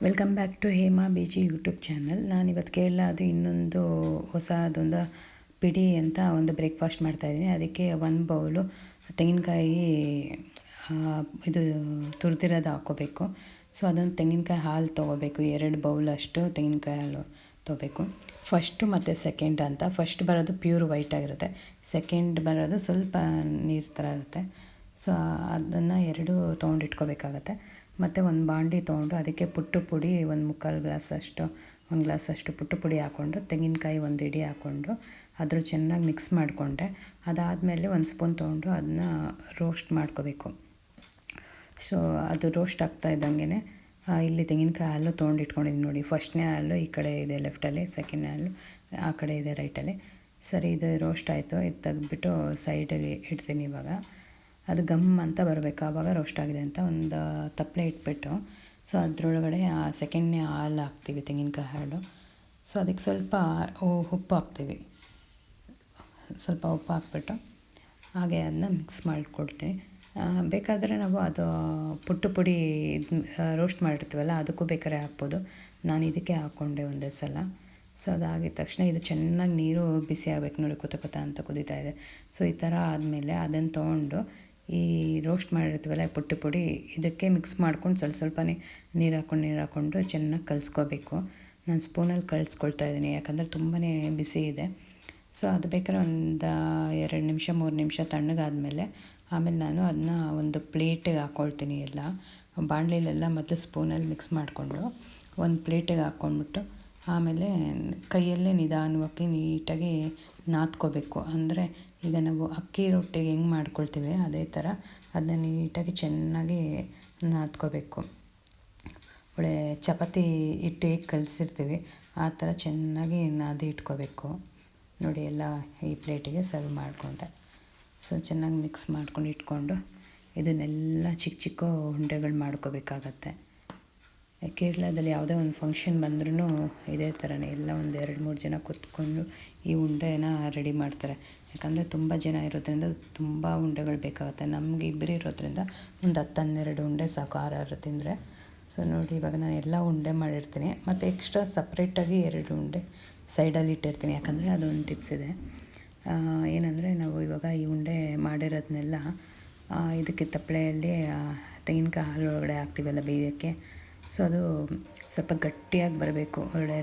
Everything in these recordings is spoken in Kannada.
Welcome back to Hema BG YouTube channel. ನಾನಿವತ್ತು ಕೇರಳ ಅದು ಇನ್ನೊಂದು ಹೊಸದೊಂದು ಪಿಡಿ ಅಂತ ಒಂದು ಬ್ರೇಕ್ಫಾಸ್ಟ್ ಮಾಡ್ತಾಯಿದ್ದೀನಿ. ಅದಕ್ಕೆ ಒಂದು ಬೌಲು ತೆಂಗಿನಕಾಯಿ ಇದು ತುರಿದಿರೋದು ಹಾಕ್ಕೋಬೇಕು. ಸೊ ಅದೊಂದು ತೆಂಗಿನಕಾಯಿ ಹಾಲು ತೊಗೋಬೇಕು. 2 ಬೌಲಷ್ಟು ತೆಂಗಿನಕಾಯಿ ಹಾಲು ತೊಗೋಬೇಕು. ಫಸ್ಟು ಮತ್ತು ಸೆಕೆಂಡ್ ಅಂತ. ಫಸ್ಟ್ ಬರೋದು ಪ್ಯೂರ್ ವೈಟ್ ಆಗಿರುತ್ತೆ, ಸೆಕೆಂಡ್ ಬರೋದು ಸ್ವಲ್ಪ ನೀರು ಥರ ಇರುತ್ತೆ. ಸೊ ಅದನ್ನು 2 ತೊಗೊಂಡಿಟ್ಕೋಬೇಕಾಗತ್ತೆ. ಮತ್ತು ಒಂದು ಬಾಣಲಿ ತೊಗೊಂಡು ಅದಕ್ಕೆ ಪುಟ್ಟು ಪುಡಿ ಒಂದು ಗ್ಲಾಸಷ್ಟು 1 ಗ್ಲಾಸಷ್ಟು ಪುಟ್ಟು ಪುಡಿ ಹಾಕ್ಕೊಂಡು ತೆಂಗಿನಕಾಯಿ 1 ಇಡಿ ಹಾಕ್ಕೊಂಡು ಅದ್ರ ಚೆನ್ನಾಗಿ ಮಿಕ್ಸ್ ಮಾಡಿಕೊಂಡೆ. ಅದಾದಮೇಲೆ 1 ಸ್ಪೂನ್ ತೊಗೊಂಡು ಅದನ್ನ ರೋಸ್ಟ್ ಮಾಡ್ಕೋಬೇಕು. ಸೊ ಅದು ರೋಸ್ಟ್ ಆಗ್ತಾ ಇದ್ದಂಗೆ ಇಲ್ಲಿ ತೆಂಗಿನಕಾಯಿ ಹಾಲು ತೊಗೊಂಡು ಇಟ್ಕೊಂಡಿದ್ದೀನಿ ನೋಡಿ. ಫಸ್ಟ್ನೇ ಹಾಲು ಈ ಕಡೆ ಇದೆ ಲೆಫ್ಟಲ್ಲಿ, ಸೆಕೆಂಡ್ ಹಾಲು ಆ ಕಡೆ ಇದೆ ರೈಟಲ್ಲಿ. ಸರಿ, ಇದು ರೋಸ್ಟ್ ಆಯಿತು. ಇದು ತೆಗೆದ್ಬಿಟ್ಟು ಸೈಡಲ್ಲಿ ಇಡ್ತೀನಿ. ಇವಾಗ ಅದು ಗಮ್ ಅಂತ ಬರಬೇಕು, ಆವಾಗ ರೋಸ್ಟ್ ಆಗಿದೆ ಅಂತ ಒಂದು ತಪ್ಪಲೆ ಇಟ್ಬಿಟ್ಟು ಸೊ ಅದರೊಳಗಡೆ ಆ ಸೆಕೆಂಡ್ನೇ ಹಾಲು ಹಾಕ್ತೀವಿ, ತೆಂಗಿನಕಾಯಿ ಹಾಲು. ಸೊ ಅದಕ್ಕೆ ಸ್ವಲ್ಪ ಉಪ್ಪು ಹಾಕ್ತೀವಿ, ಸ್ವಲ್ಪ ಉಪ್ಪು ಹಾಕ್ಬಿಟ್ಟು ಹಾಗೆ ಅದನ್ನ ಮಿಕ್ಸ್ ಮಾಡಿಕೊಡ್ತೀನಿ. ಬೇಕಾದರೆ ನಾವು ಅದು ಪುಟ್ಟು ಪುಡಿ ರೋಸ್ಟ್ ಮಾಡಿರ್ತೀವಲ್ಲ ಅದಕ್ಕೂ ಬೇಕಾದ್ರೆ ಹಾಕ್ಬೋದು. ನಾನು ಇದಕ್ಕೆ ಹಾಕ್ಕೊಂಡೆ ಒಂದೇ ಸಲ. ಸೊ ಅದಾಗಿದ ತಕ್ಷಣ ಇದು ಚೆನ್ನಾಗಿ ನೀರು ಬಿಸಿ ಆಗಬೇಕು ನೋಡಿ, ಕೊತ ಅಂತ ಕುದೀತಾ ಇದೆ. ಸೊ ಈ ಥರ ಆದಮೇಲೆ ಅದನ್ನು ತೊಗೊಂಡು ಈ ರೋಸ್ಟ್ ಮಾಡಿರ್ತೀವಲ್ಲ ಪುಟ್ಟು ಪುಡಿ ಇದಕ್ಕೆ ಮಿಕ್ಸ್ ಮಾಡ್ಕೊಂಡು ಸ್ವಲ್ಪನೇ ನೀರು ಹಾಕ್ಕೊಂಡು ಚೆನ್ನಾಗಿ ಕಲಿಸ್ಕೋಬೇಕು. ನಾನು ಸ್ಪೂನಲ್ಲಿ ಕಲಿಸ್ಕೊಳ್ತಾ ಇದ್ದೀನಿ, ಯಾಕಂದರೆ ತುಂಬಾ ಬಿಸಿ ಇದೆ. ಸೊ ಅದು ಬೇಕಾದ್ರೆ ಒಂದು 2 ನಿಮಿಷ 3 ನಿಮಿಷ ತಣ್ಣಗಾದಮೇಲೆ ಆಮೇಲೆ ನಾನು ಅದನ್ನ ಒಂದು ಪ್ಲೇಟಿಗೆ ಹಾಕ್ಕೊಳ್ತೀನಿ. ಎಲ್ಲ ಬಾಣಲಿಲೆಲ್ಲ ಮೊದಲು ಸ್ಪೂನಲ್ಲಿ ಮಿಕ್ಸ್ ಮಾಡಿಕೊಂಡು ಒಂದು ಪ್ಲೇಟಿಗೆ ಹಾಕ್ಕೊಂಡ್ಬಿಟ್ಟು ಆಮೇಲೆ ಕೈಯಲ್ಲೇ ನಿಧಾನವಾಗಿ ನೀಟಾಗಿ ನಾದ್ಕೋಬೇಕು. ಅಂದರೆ ಈಗ ನಾವು ಅಕ್ಕಿ ರೊಟ್ಟಿಗೆ ಹೆಂಗೆ ಮಾಡ್ಕೊಳ್ತೀವಿ ಅದೇ ಥರ ಅದನ್ನ ನೀಟಾಗಿ ಚೆನ್ನಾಗಿ ನಾದ್ಕೋಬೇಕು. ಒಳ್ಳೆ ಚಪಾತಿ ಹಿಟ್ಟು ಹೇಗೆ ಕಲಸಿರ್ತೀವಿ ಆ ಥರ ಚೆನ್ನಾಗಿ ನಾದಿ ಇಟ್ಕೋಬೇಕು ನೋಡಿ. ಎಲ್ಲ ಈ ಪ್ಲೇಟಿಗೆ ಸರ್ವ್ ಮಾಡಿಕೊಂಡೆ. ಸೊ ಚೆನ್ನಾಗಿ ಮಿಕ್ಸ್ ಮಾಡ್ಕೊಂಡು ಇಟ್ಕೊಂಡು ಇದನ್ನೆಲ್ಲ ಚಿಕ್ಕ ಉಂಡೆಗಳು ಮಾಡ್ಕೋಬೇಕಾಗತ್ತೆ. ಕೇರಳದಲ್ಲಿ ಯಾವುದೇ ಒಂದು ಫಂಕ್ಷನ್ ಬಂದ್ರೂ ಇದೇ ಥರನೇ ಎಲ್ಲ ಒಂದು 2-3 ಜನ ಕೂತ್ಕೊಂಡು ಈ ಉಂಡೆನ ರೆಡಿ ಮಾಡ್ತಾರೆ. ಯಾಕಂದರೆ ತುಂಬ ಜನ ಇರೋದ್ರಿಂದ ತುಂಬ ಉಂಡೆಗಳು ಬೇಕಾಗುತ್ತೆ. ನಮಗೆ ಇಬ್ಬರು ಇರೋದ್ರಿಂದ ಒಂದು 10-12 ಉಂಡೆ ಸಾಕು, 6 ತಿಂದರೆ. ಸೊ ನೋಡಿ, ಇವಾಗ ನಾನು ಎಲ್ಲ ಉಂಡೆ ಮಾಡಿರ್ತೀನಿ. ಮತ್ತು ಎಕ್ಸ್ಟ್ರಾ ಸಪ್ರೇಟಾಗಿ 2 ಉಂಡೆ ಸೈಡಲ್ಲಿ ಇಟ್ಟಿರ್ತೀನಿ. ಯಾಕಂದರೆ ಅದೊಂದು ಟಿಪ್ಸ್ ಇದೆ, ಏನಂದರೆ ನಾವು ಇವಾಗ ಈ ಉಂಡೆ ಮಾಡಿರೋದನ್ನೆಲ್ಲ ಇದಕ್ಕೆ ತಪ್ಪಲೆಯಲ್ಲಿ ತೆಂಗಿನಕಾಯಿ ಹಾಲು ಒಳಗಡೆ ಹಾಕ್ತೀವಲ್ಲ ಬೇಯೋಕ್ಕೆ. ಸೊ ಅದು ಸ್ವಲ್ಪ ಗಟ್ಟಿಯಾಗಿ ಬರಬೇಕು, ಒಳ್ಳೆ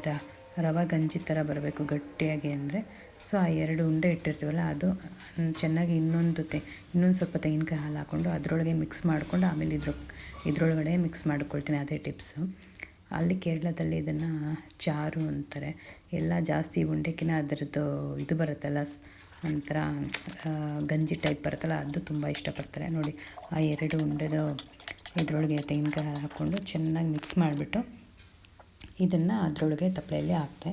ರವೆ ಗಂಜಿ ಥರ ಬರಬೇಕು ಗಟ್ಟಿಯಾಗಿ. ಅಂದರೆ ಸೊ ಆ 2 ಉಂಡೆ ಇಟ್ಟಿರ್ತೀವಲ್ಲ ಅದು ಚೆನ್ನಾಗಿ ಇನ್ನೊಂದು ಸ್ವಲ್ಪ ತೆಂಗಿನಕಾಯಿ ಹಾಲು ಹಾಕ್ಕೊಂಡು ಅದರೊಳಗೆ ಮಿಕ್ಸ್ ಮಾಡಿಕೊಂಡು ಆಮೇಲೆ ಇದ್ರೊಳಗಡೆ ಮಿಕ್ಸ್ ಮಾಡ್ಕೊಳ್ತೀನಿ. ಅದೇ ಟಿಪ್ಸು. ಅಲ್ಲಿ ಕೇರಳದಲ್ಲಿ ಇದನ್ನು ಚಾರು ಅಂತಾರೆ. ಎಲ್ಲ ಜಾಸ್ತಿ ಉಂಡೆಕಿನ ಅದರದ್ದು ಇದು ಬರುತ್ತಲ್ಲ, ಒಂಥರ ಗಂಜಿ ಟೈಪ್ ಬರುತ್ತಲ್ಲ, ಅದು ತುಂಬ ಇಷ್ಟಪಡ್ತಾರೆ ನೋಡಿ. ಆ 2 ಉಂಡೆದು ಇದರೊಳಗೆ ತೆಂಗಿನಕಾಯಿ ಹಾಕ್ಕೊಂಡು ಚೆನ್ನಾಗಿ ಮಿಕ್ಸ್ ಮಾಡಿಬಿಟ್ಟು ಇದನ್ನು ಅದರೊಳಗೆ ತಪ್ಪಲೆಯಲ್ಲಿ ಹಾಕ್ತೆ.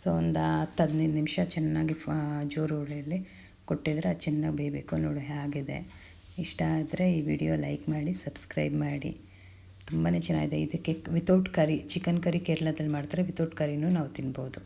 ಸೊ ಒಂದು 10-15 ನಿಮಿಷ ಚೆನ್ನಾಗಿ ಜೋರು ಉರಿಯಲ್ಲಿ ಕೊಟ್ಟಿದ್ರೆ ಅದು ಚೆನ್ನಾಗಿ ಬೇಯಬೇಕು ನೋಡಿ. ಆಗಿದೆ. ಇಷ್ಟ ಆದರೆ ಈ ವಿಡಿಯೋ ಲೈಕ್ ಮಾಡಿ, ಸಬ್ಸ್ಕ್ರೈಬ್ ಮಾಡಿ. ತುಂಬಾ ಚೆನ್ನಾಗಿದೆ. ಇದಕ್ಕೆ ವಿತೌಟ್ ಕರಿ, ಚಿಕನ್ ಕರಿ ಕೇರಳದಲ್ಲಿ ಮಾಡ್ತಾರೆ, ವಿತೌಟ್ ಕರಿನೂ ನಾವು ತಿನ್ಬೋದು.